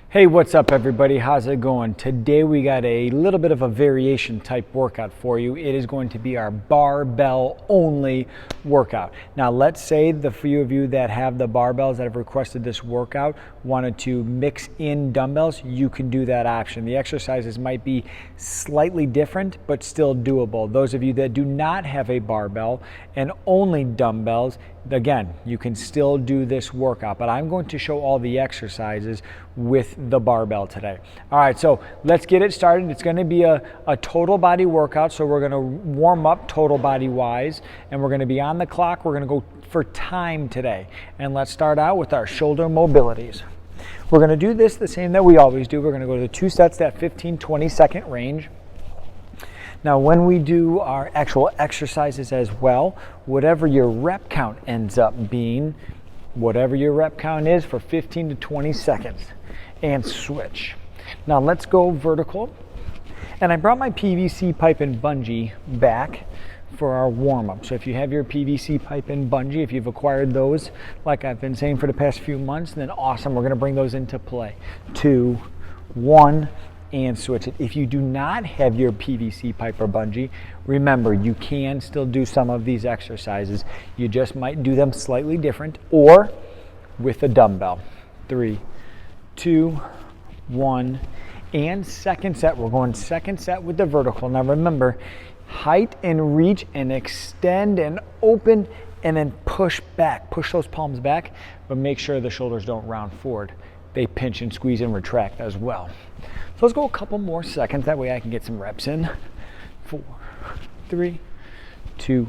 Hey, what's up everybody? How's it going? Today we got a little bit of a variation type workout for you. It is going to be our barbell only workout. Now let's say the few of you that have the barbells that have requested this workout wanted to mix in dumbbells, you can do that option. The exercises might be slightly different but still doable. Those of you that do not have a barbell and only dumbbells, again, you can still do this workout, but I'm going to show all the exercises with the barbell today. All right, so let's get it started. It's going to be a total body workout, so we're going to warm up total body wise, and we're going to be on the clock. We're going to go for time today, and let's start out with our shoulder mobilities. We're going to do this the same that we always do. We're going to go to the 2 sets, that 15-20 second range. Now, when we do our actual exercises as well, whatever your rep count ends up being, whatever your rep count is for 15 to 20 seconds, and switch. Now let's go vertical. And I brought my PVC pipe and bungee back for our warm-up. So if you have your PVC pipe and bungee, if you've acquired those, like I've been saying for the past few months, then awesome, we're gonna bring those into play. 2, 1, and switch it. If you do not have your PVC pipe or bungee, remember you can still do some of these exercises. You just might do them slightly different or with a dumbbell. 3, 2, 1, and second set. We're going second set with the vertical. Now remember, height and reach and extend and open and then push back. Push those palms back, but make sure the shoulders don't round forward. They pinch and squeeze and retract as well. So let's go a couple more seconds. That way I can get some reps in. 4, 3, 2,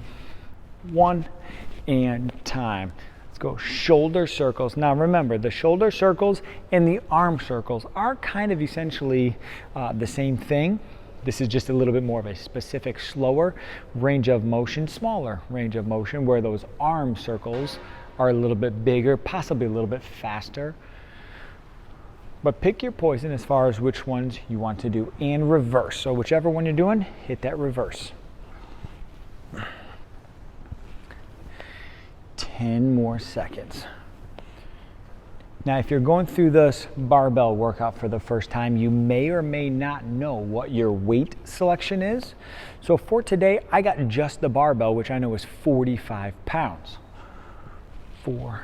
1, and time. Let's go shoulder circles. Now remember, the shoulder circles and the arm circles are kind of essentially the same thing. This is just a little bit more of a specific, slower range of motion, smaller range of motion, where those arm circles are a little bit bigger, possibly a little bit faster. But pick your poison as far as which ones you want to do, and reverse. So whichever one you're doing, hit that reverse. 10 more seconds. Now, if you're going through this barbell workout for the first time, you may or may not know what your weight selection is. So for today, I got just the barbell, which I know is 45 pounds. 4,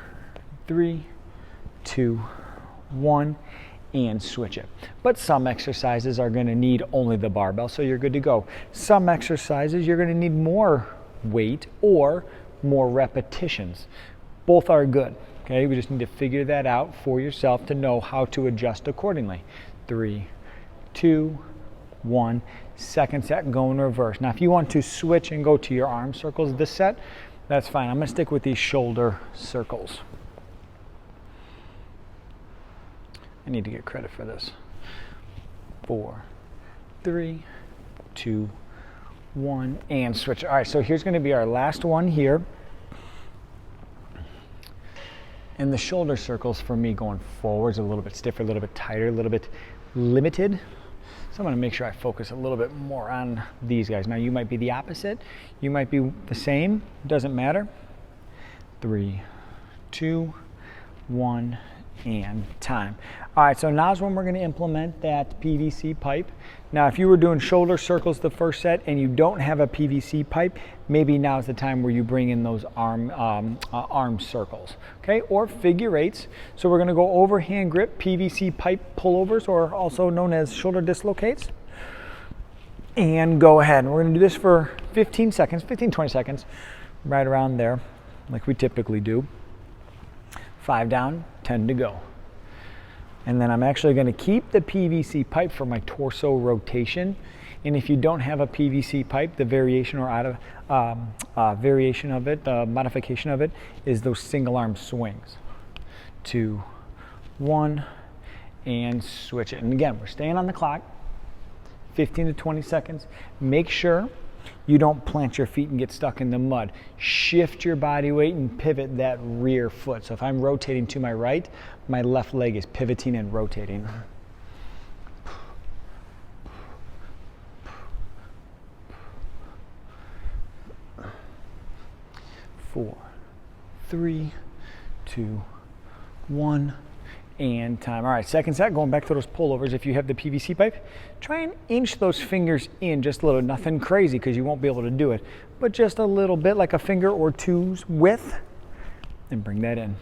3, 2, 1, and switch it. But some exercises are going to need only the barbell, so you're good to go. Some exercises you're going to need more weight or more repetitions. Both are good. Okay, we just need to figure that out for yourself to know how to adjust accordingly. 3, 2, 1. Second set, go in reverse. Now, if you want to switch and go to your arm circles this set, that's fine. I'm going to stick with these shoulder circles. I need to get credit for this. 4, 3, 2, 1, and switch. All right, so here's going to be our last one here. And the shoulder circles for me going forwards a little bit stiffer, a little bit tighter, a little bit limited. So I'm going to make sure I focus a little bit more on these guys. Now you might be the opposite. You might be the same. Doesn't matter. 3, 2, 1, and time. All right, so now's when we're going to implement that PVC pipe. Now, if you were doing shoulder circles the first set and you don't have a PVC pipe, maybe now's the time where you bring in those arm circles, okay, or figure eights. So we're going to go overhand grip PVC pipe pullovers, or also known as shoulder dislocates. And go ahead. And we're going to do this for 15 seconds, 15-20 seconds, right around there, like we typically do. 5 down, 10 to go. And then I'm actually going to keep the PVC pipe for my torso rotation. And if you don't have a PVC pipe, the variation or variation of it, modification of it, is those single arm swings. 2, 1, and switch it. And again, we're staying on the clock. 15 to 20 seconds. Make sure you don't plant your feet and get stuck in the mud. Shift your body weight and pivot that rear foot. So if I'm rotating to my right, my left leg is pivoting and rotating. 4, 3, 2, 1, and time. All right, second set, going back to those pullovers. If you have the PVC pipe, try and inch those fingers in just a little, nothing crazy because you won't be able to do it, but just a little bit, like a finger or two's width, and bring that in.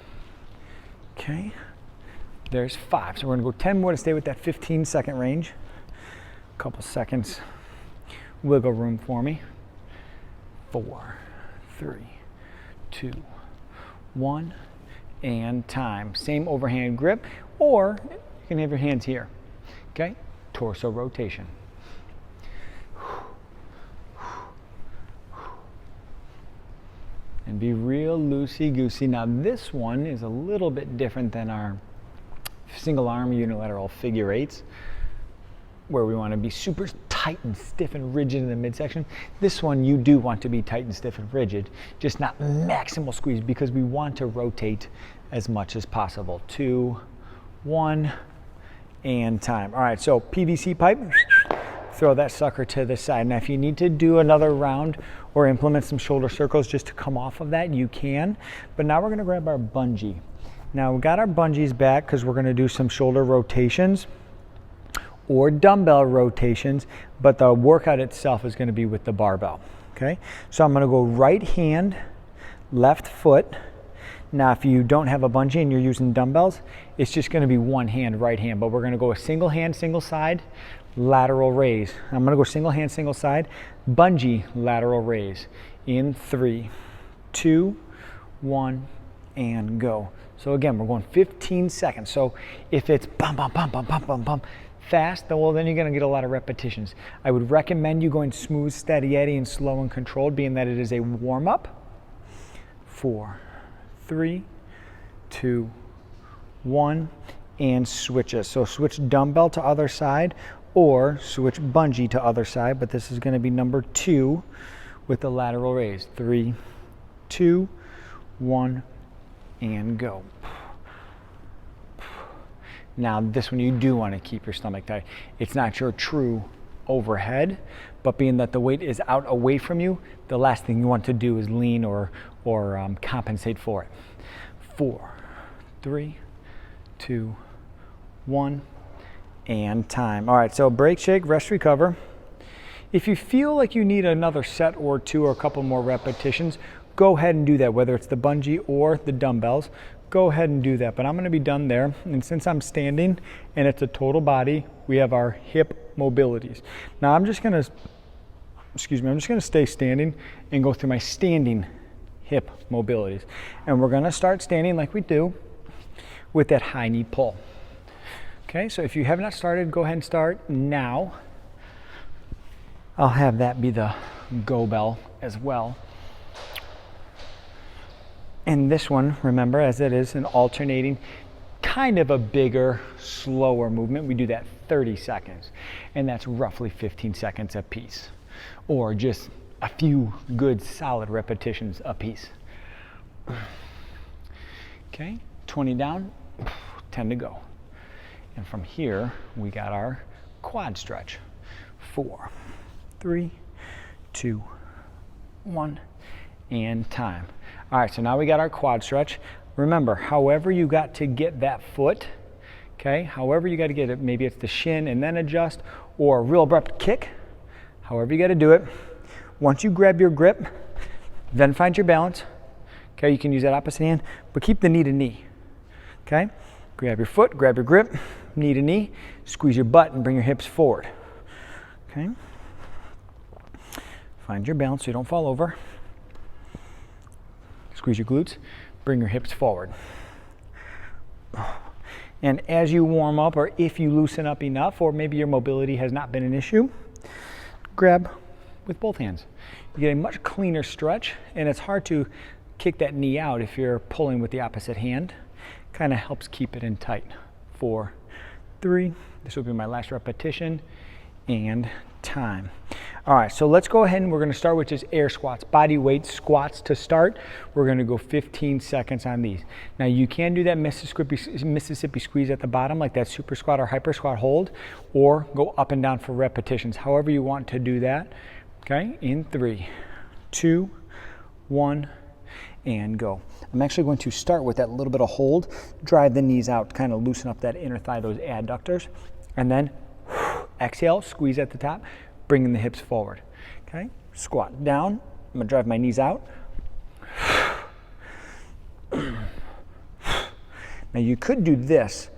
Okay, there's 5. So we're gonna go 10 more to stay with that 15-second range. A couple seconds, wiggle room for me. 4, 3, 2, 1, and time. Same overhand grip, or you can have your hands here. Okay, torso rotation. And be real loosey-goosey. Now this one is a little bit different than our single arm unilateral figure 8s, where we want to be super tight and stiff and rigid in the midsection. This one you do want to be tight and stiff and rigid, just not maximal squeeze, because we want to rotate as much as possible. 2, 1, and time. All right, so PVC pipe, throw that sucker to the side. Now if you need to do another round or implement some shoulder circles just to come off of that, you can. But now we're gonna grab our bungee. Now we've got our bungees back because we're gonna do some shoulder rotations or dumbbell rotations, but the workout itself is gonna be with the barbell, okay? So I'm gonna go right hand, left foot. Now if you don't have a bungee and you're using dumbbells, it's just gonna be one hand, right hand, but we're gonna go a single hand, single side, lateral raise. I'm gonna go single hand, single side, bungee, lateral raise. In 3, 2, 1, and go. So again, we're going 15 seconds. So if it's bum, bum, bum, bum, bum, bum, bum, fast, well, then you're gonna get a lot of repetitions. I would recommend you going smooth, steady Eddie, and slow and controlled, being that it is a warm-up. 4, 3, 2, 1, and switches. So switch dumbbell to other side or switch bungee to other side, but this is gonna be number 2 with the lateral raise. 3, 2, 1, and go. Now this one you do want to keep your stomach tight. It's not your true overhead, but being that the weight is out away from you, the last thing you want to do is lean or compensate for it. 4, 3, 2, 1, and time. All right, so break, shake, rest, recover. If you feel like you need another set or 2 or a couple more repetitions, go ahead and do that, whether it's the bungee or the dumbbells. Go ahead and do that, but I'm gonna be done there. And since I'm standing and it's a total body, we have our hip mobilities. Now I'm just gonna stay standing and go through my standing hip mobilities. And we're gonna start standing like we do with that high knee pull. Okay, so if you have not started, go ahead and start now. I'll have that be the go bell as well. And this one, remember, as it is an alternating, kind of a bigger, slower movement, we do that 30 seconds. And that's roughly 15 seconds a piece, or just a few good solid repetitions a piece. Okay, 20 down, 10 to go. And from here, we got our quad stretch. 4, 3, 2, 1, and time. All right, so now we got our quad stretch. Remember, however you got to get that foot, okay, however you got to get it, maybe it's the shin and then adjust, or a real abrupt kick, however you got to do it. Once you grab your grip, then find your balance. Okay, you can use that opposite hand, but keep the knee to knee. Okay, grab your foot, grab your grip, knee to knee, squeeze your butt and bring your hips forward. Okay, find your balance so you don't fall over. Squeeze your glutes, bring your hips forward. And as you warm up, or if you loosen up enough, or maybe your mobility has not been an issue, grab with both hands. You get a much cleaner stretch, and it's hard to kick that knee out if you're pulling with the opposite hand. Kind of helps keep it in tight. 4, 3, this will be my last repetition, and time. All right, so let's go ahead and we're going to start with just air squats, body weight squats to start. We're going to go 15 seconds on these. Now you can do that Mississippi squeeze at the bottom, like that super squat or hyper squat hold, or go up and down for repetitions, however you want to do that. Okay, in 3, 2, 1, and go. I'm actually going to start with that little bit of hold, drive the knees out, kind of loosen up that inner thigh, those adductors, and then exhale, squeeze at the top, bringing the hips forward. Okay, squat down. I'm gonna drive my knees out. Now you could do this.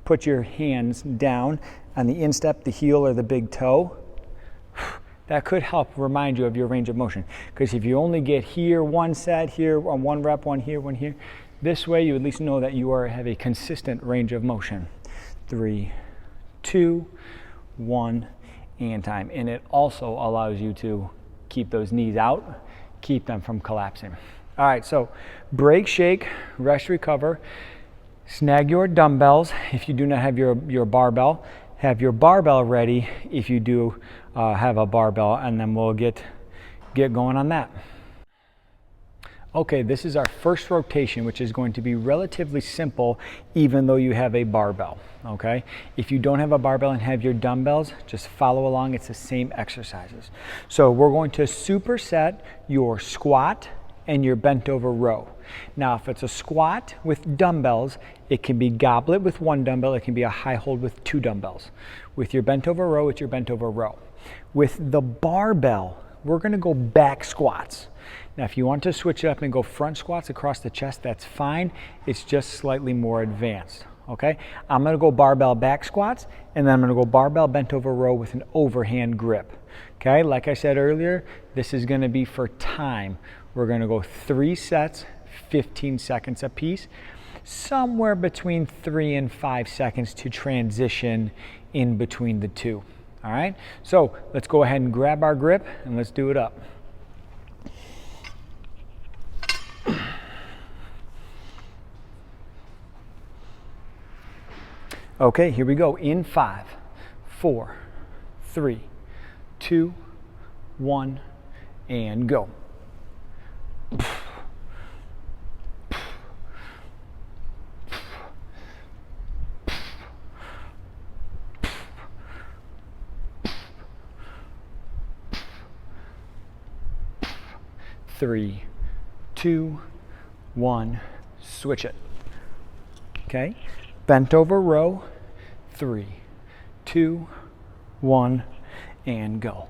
Put your hands down on the instep, the heel, or the big toe. That could help remind you of your range of motion. Because if you only get here, one set, here, on one rep, one here, this way you at least know that you have a consistent range of motion. 3, 2, 1, and time. And it also allows you to keep those knees out, keep them from collapsing. All right, so break, shake, rest, recover. Snag your dumbbells if you do not have your barbell. Have your barbell ready if you do have a barbell, and then we'll get going on that. Okay, this is our first rotation, which is going to be relatively simple even though you have a barbell, okay? If you don't have a barbell and have your dumbbells, just follow along. It's the same exercises. So we're going to superset your squat and your bent over row. Now, if it's a squat with dumbbells, it can be goblet with one dumbbell, it can be a high hold with 2 dumbbells. With your bent over row, it's your bent over row. With the barbell, we're gonna go back squats. Now, if you want to switch it up and go front squats across the chest, that's fine. It's just slightly more advanced, okay? I'm gonna go barbell back squats, and then I'm gonna go barbell bent over row with an overhand grip, okay? Like I said earlier, this is gonna be for time. We're gonna go 3 sets, 15 seconds apiece, somewhere between 3 and 5 seconds to transition in between the two, all right? So let's go ahead and grab our grip and let's do it up. Okay, here we go. In 5, 4, 3, 2, 1, and go. 3, 2, 1, switch it. Okay, bent over row, 3, 2, 1, and go.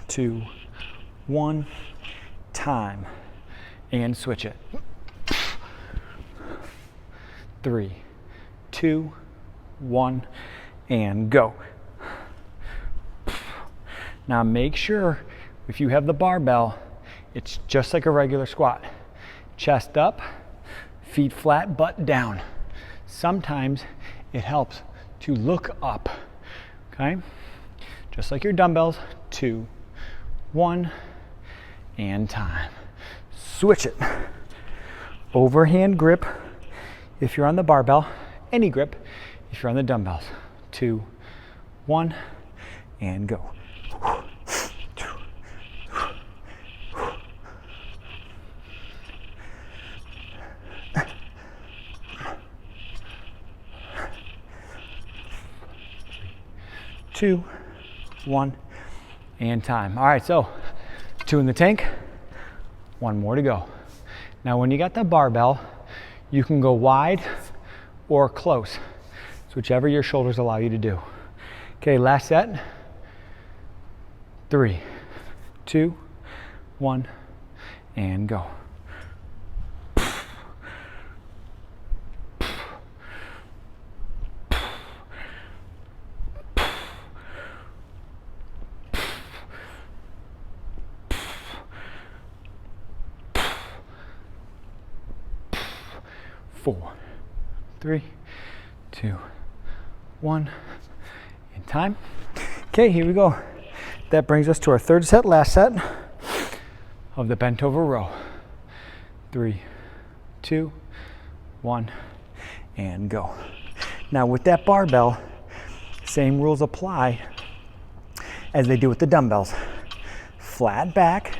2, 1, time, and switch it. 3, 2, 1, and go. Now make sure if you have the barbell, it's just like a regular squat. Chest up, feet flat, butt down. Sometimes it helps to look up, okay? Just like your dumbbells. 2, 1, and time. Switch it. Overhand grip if you're on the barbell, any grip if you're on the dumbbells. 2, 1, and go. 2, 1, and time. All right, so 2 in the tank, 1 more to go. Now when you got the barbell, you can go wide or close. It's whichever your shoulders allow you to do. Okay, last set. 3, 2, 1, and go. 4, 3, 2, 1, and time. Okay, here we go. That brings us to our third set, last set of the bent over row. 3, 2, 1, and go. Now with that barbell, same rules apply as they do with the dumbbells. Flat back,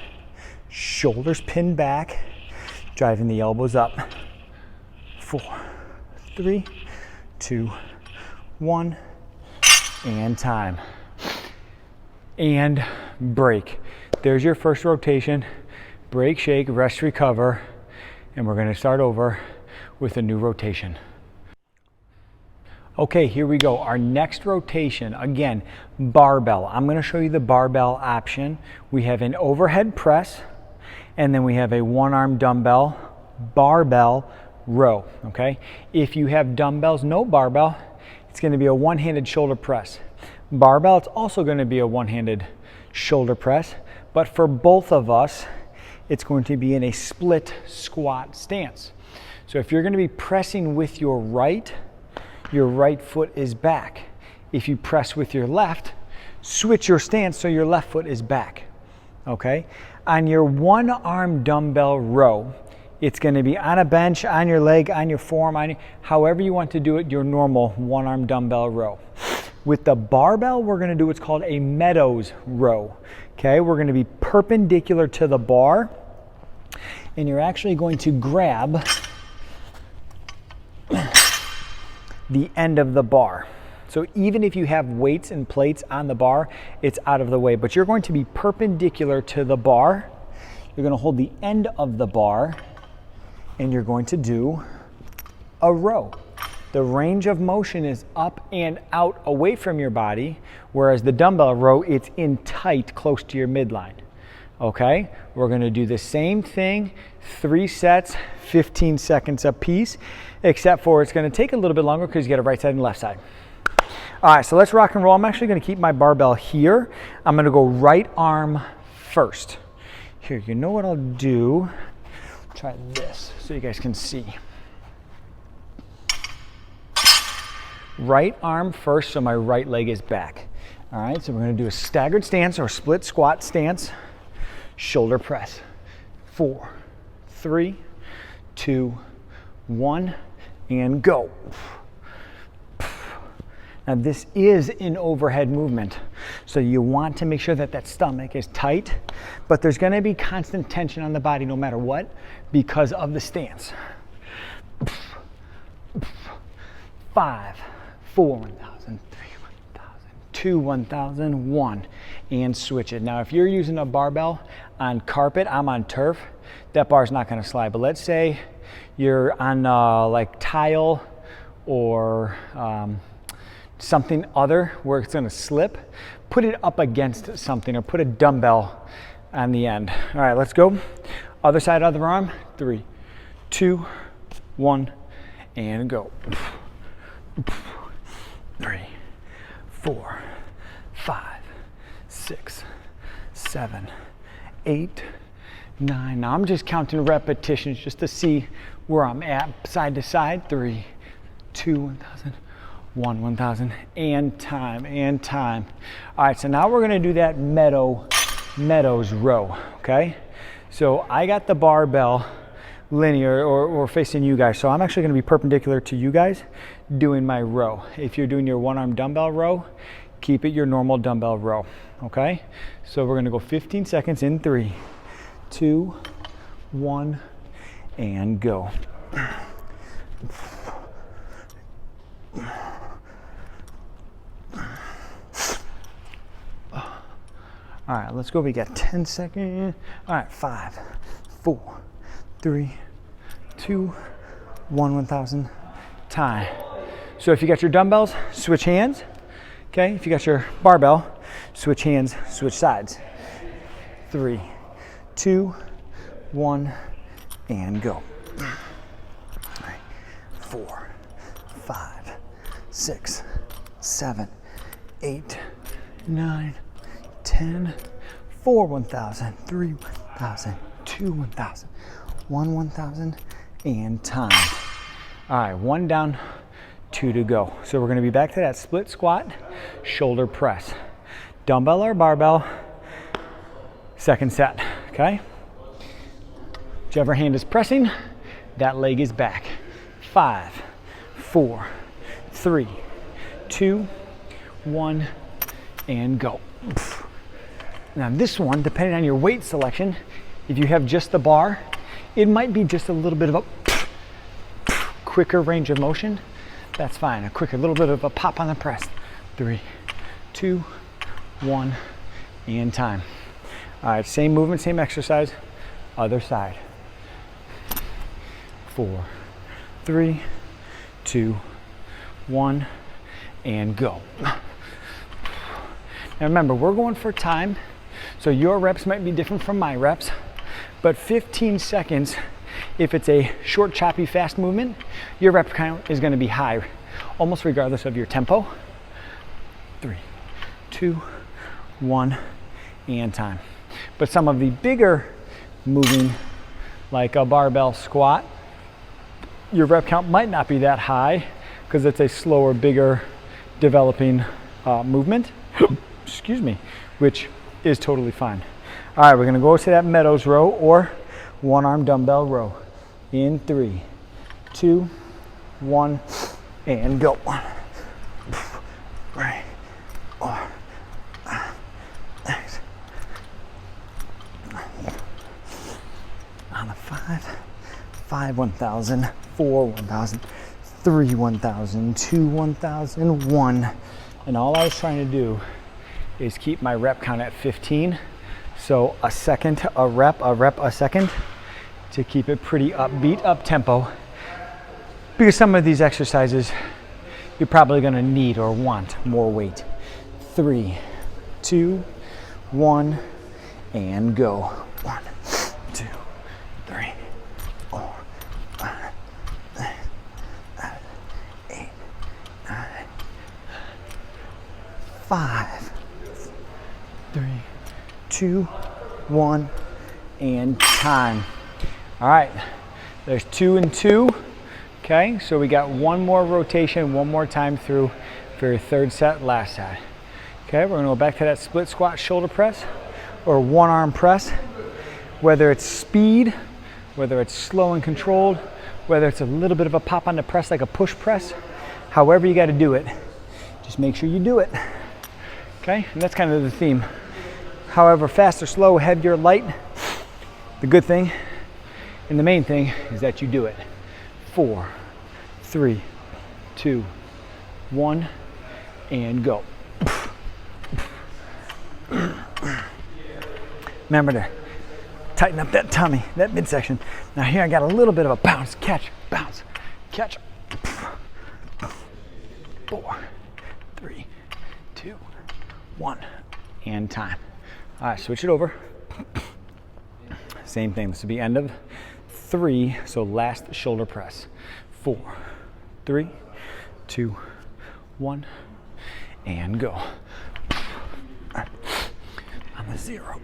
shoulders pinned back, driving the elbows up. 4, 3, 2, 1, and time. And break. There's your first rotation. Break, shake, rest, recover, and we're going to start over with a new rotation. Okay, here we go. Our next rotation, again, barbell. I'm going to show you the barbell option. We have an overhead press, and then we have a one-arm dumbbell, barbell row, okay? If you have dumbbells, no barbell, it's going to be a one-handed shoulder press. Barbell, it's also going to be a one-handed shoulder press, but for both of us, it's going to be in a split squat stance. So if you're going to be pressing with your right foot is back. If you press with your left, switch your stance so your left foot is back, okay? On your one-arm dumbbell row, it's going to be on a bench, on your leg, on your forearm, however you want to do it, your normal one-arm dumbbell row. With the barbell, we're going to do what's called a Meadows row, okay? We're going to be perpendicular to the bar, and you're actually going to grab the end of the bar. So even if you have weights and plates on the bar, it's out of the way, but you're going to be perpendicular to the bar. You're going to hold the end of the bar, and you're going to do a row. The range of motion is up and out away from your body, whereas the dumbbell row, it's in tight, close to your midline. Okay, we're going to do the same thing, 3 sets, 15 seconds a piece, except for it's going to take a little bit longer because you got a right side and left side. All right, so let's rock and roll. I'm actually going to keep my barbell here. I'm going to go right arm first. Here, you know what I'll do? Try this so you guys can see. Right arm first, so my right leg is back. All right, so we're going to do a staggered stance or split squat stance. Shoulder press. 4, 3, 2, 1, and go. Now this is an overhead movement, so you want to make sure that that stomach is tight, but there's going to be constant tension on the body no matter what because of the stance. 5, 4, 1,000, 3, 1,000, 2, 1,000, 1, and switch it. Now if you're using a barbell on carpet, I'm on turf, that bar's not going to slide, but let's say you're on like tile or something other where it's going to slip, put it up against something or put a dumbbell on the end. All right, let's go. Other side, other arm. 3, 2, 1, and go. 3, 4, 5, 6, 7, 8, 9. Now I'm just counting repetitions just to see where I'm at side to side. 3, 2, 1,000. 1, 1,000, and time, and time. All right, so now we're gonna do that Meadows row, okay? So I got the barbell linear or facing you guys, so I'm actually gonna be perpendicular to you guys doing my row. If you're doing your one-arm dumbbell row, keep it your normal dumbbell row, okay? So we're gonna go 15 seconds in 3, 2, 1, and go. All right, let's go. We got 10 seconds. All right, 5, 4, 3, 2, 1, 1,000. Time. So if you got your dumbbells, switch hands. Okay, if you got your barbell, switch hands, switch sides. 3, 2, 1, and go. 4, 5, 6, 7, 8, 9, 10, 4, 1,000, 3, 1,000, 2, 1,000, 1, 1,000, and time. All right, 1 down, 2 to go. So we're gonna be back to that split squat, shoulder press. Dumbbell or barbell, second set, okay? Whichever hand is pressing, that leg is back. 5, 4, 3, 2, 1, and go. Now this one, depending on your weight selection, if you have just the bar, it might be just a little bit of a quicker range of motion, that's fine. A little bit of a pop on the press. 3, 2, 1, and time. All right, same movement, same exercise, other side. 4, 3, 2, 1, and go. Now remember, we're going for time, so your reps might be different from my reps, but 15 seconds, if it's a short, choppy, fast movement, your rep count is gonna be high, almost regardless of your tempo. 3, 2, 1, and time. But some of the bigger moving, like a barbell squat, your rep count might not be that high because it's a slower, bigger, developing movement, excuse me, which is totally fine. All right, we're gonna go to that Meadows row or one arm dumbbell row. In 3, 2, 1, and go. 3, 4, 6. On a 5, 1,000, 4, 1,000, 3, 1,000, 2, 1,000, 1. And all I was trying to do is keep my rep count at 15. So a second, a rep, a second, to keep it pretty upbeat, up tempo. Because some of these exercises, you're probably gonna need or want more weight. 3, 2, 1, and go. 1, 2, 3, 4, 5, 6, 7, 8, 9, 5, 3, 2, 1, and time. All right, there's 2 and 2. Okay, so we got one more rotation, one more time through for your third set, last set. Okay, we're gonna go back to that split squat shoulder press or one arm press. Whether it's speed, whether it's slow and controlled, whether it's a little bit of a pop on the press like a push press, however you gotta do it, just make sure you do it. Okay, and that's kind of the theme. However, fast or slow, heavy or light, the good thing and the main thing is that you do it. 4, 3, 2, 1, and go. Remember to tighten up that tummy, that midsection. Now here I got a little bit of a bounce, catch, bounce, catch. 4, 3, 2, 1, and time. All right, switch it over. Same thing, this will be end of 3, so last shoulder press. 4, 3, 2, 1, and go. On the 0.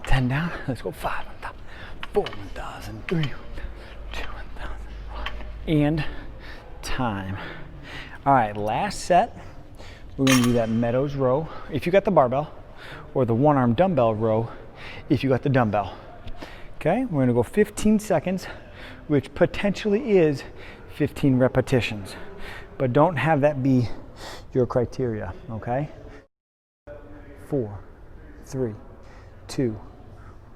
10 down, let's go 5, 1,000, 4, 1,000, 3, 2, 1,000, 1, and time. All right, last set. We're gonna do that Meadows row if you got the barbell, or the one arm dumbbell row if you got the dumbbell. Okay, we're gonna go 15 seconds, which potentially is 15 repetitions, but don't have that be your criteria, okay? 4, 3, 2,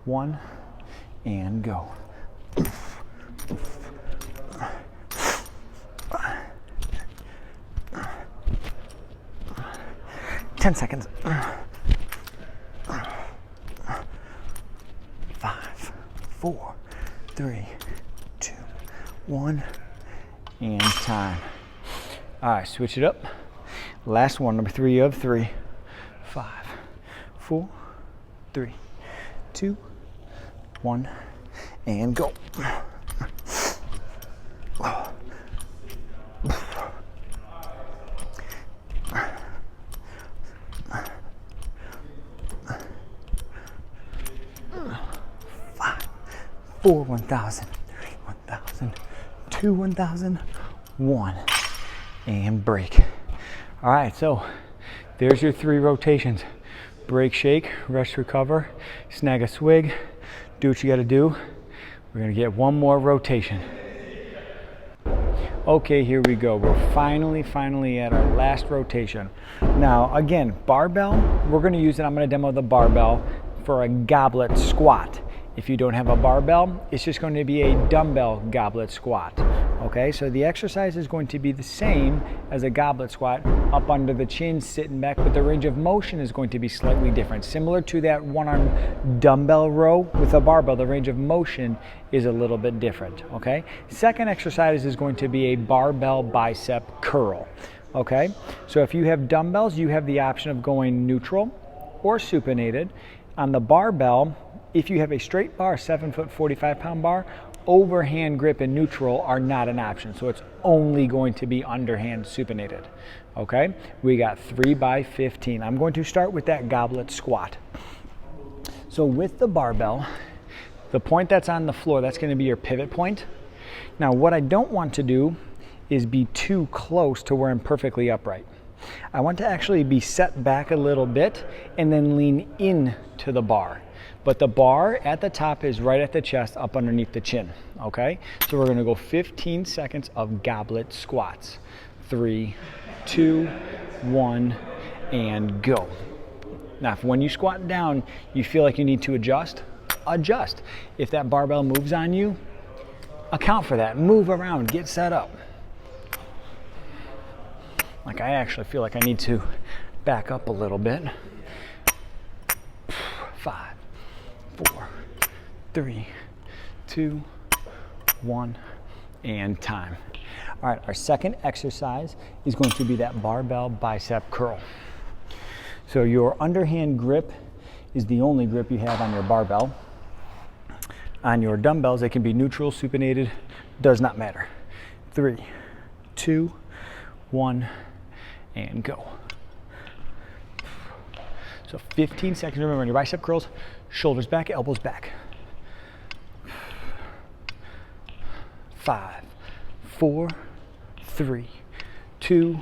1, and go. 10 seconds. 5, 4, 3, 2, 1, and time. All right, switch it up. Last one, number 3 of 3. 5, 4, 3, 2, 1, and go. 4, 1,000, 3, 1,000, 2, 1,000, 1, and break. All right, so there's your 3 rotations. Break, shake, rest, recover, snag a swig, do what you gotta do. We're gonna get one more rotation. Okay, here we go. We're finally at our last rotation. Now, again, barbell, we're gonna use it. I'm gonna demo the barbell for a goblet squat. If you don't have a barbell, it's just going to be a dumbbell goblet squat. Okay, so the exercise is going to be the same as a goblet squat, up under the chin, sitting back, but the range of motion is going to be slightly different. Similar to that one-arm dumbbell row with a barbell, the range of motion is a little bit different, okay? Second exercise is going to be a barbell bicep curl, okay? So if you have dumbbells, you have the option of going neutral or supinated. On the barbell, if you have a straight bar, 7-foot, 45-pound bar, overhand grip and neutral are not an option. So it's only going to be underhand supinated. Okay, we got 3 by 15. I'm going to start with that goblet squat. So with the barbell, the point that's on the floor, that's going to be your pivot point. Now what I don't want to do is be too close to where I'm perfectly upright. I want to actually be set back a little bit and then lean in to the bar. But the bar at the top is right at the chest, up underneath the chin, okay? So we're gonna go 15 seconds of goblet squats. 3, 2, 1, and go. Now, if when you squat down, you feel like you need to adjust, adjust. If that barbell moves on you, account for that. Move around, get set up. Like I actually feel like I need to back up a little bit. 5, 4, 3, 2, 1, and time. All right, our second exercise is going to be that barbell bicep curl. So your underhand grip is the only grip you have on your barbell. On your dumbbells, they can be neutral, supinated, does not matter. 3, 2, 1, and go. So 15 seconds, remember on your bicep curls, shoulders back, elbows back. 5, 4, 3, 2,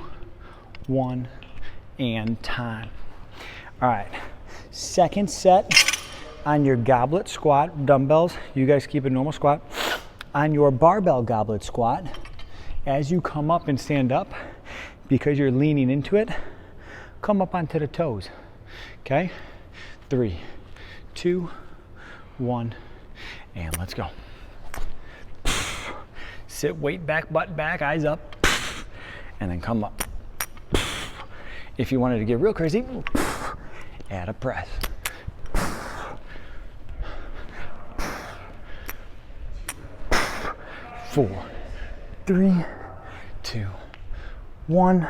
1, and time. All right, second set on your goblet squat, dumbbells, you guys keep a normal squat. On your barbell goblet squat, as you come up and stand up, because you're leaning into it, come up onto the toes, okay? 3, 2, 1, and let's go. Sit, weight back, butt back, eyes up, and then come up. If you wanted to get real crazy, add a press. 4, 3, 2, 1,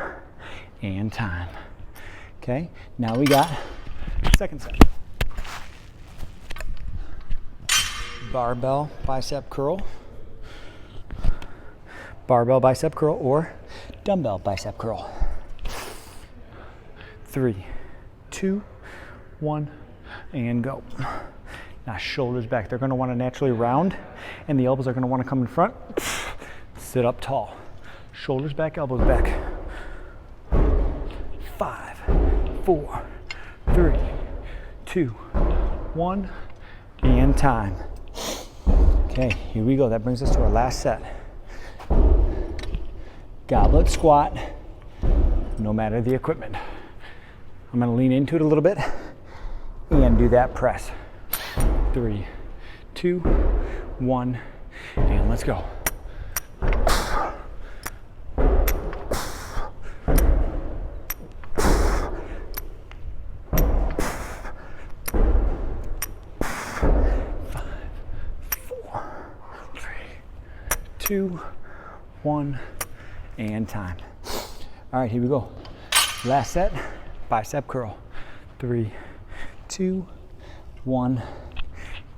and time. Okay, now we got second set. Barbell bicep curl, barbell bicep curl, or dumbbell bicep curl. 3, 2, 1, and go. Now shoulders back. They're going to want to naturally round, and the elbows are going to want to come in front. Sit up tall. Shoulders back, elbows back. 5, 4, 3, 2, 1, and time. Okay, here we go. That brings us to our last set. Goblet squat, no matter the equipment. I'm going to lean into it a little bit and do that press. 3, 2, 1, and let's go. 2, 1, and time. All right, here we go. Last set, bicep curl. 3, 2, 1,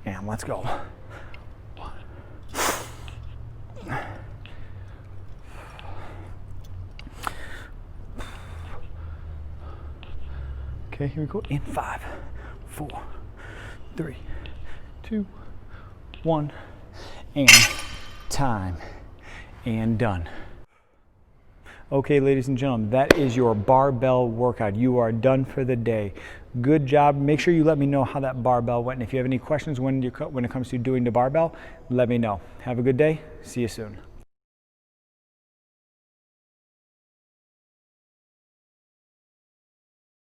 and let's go. Okay, here we go. In 5, 4, 3, 2, 1, and time, and done. Okay, ladies and gentlemen, that is your barbell workout. You are done for the day. Good job. Make sure you let me know how that barbell went. And if you have any questions when it comes to doing the barbell, let me know. Have a good day. See you soon.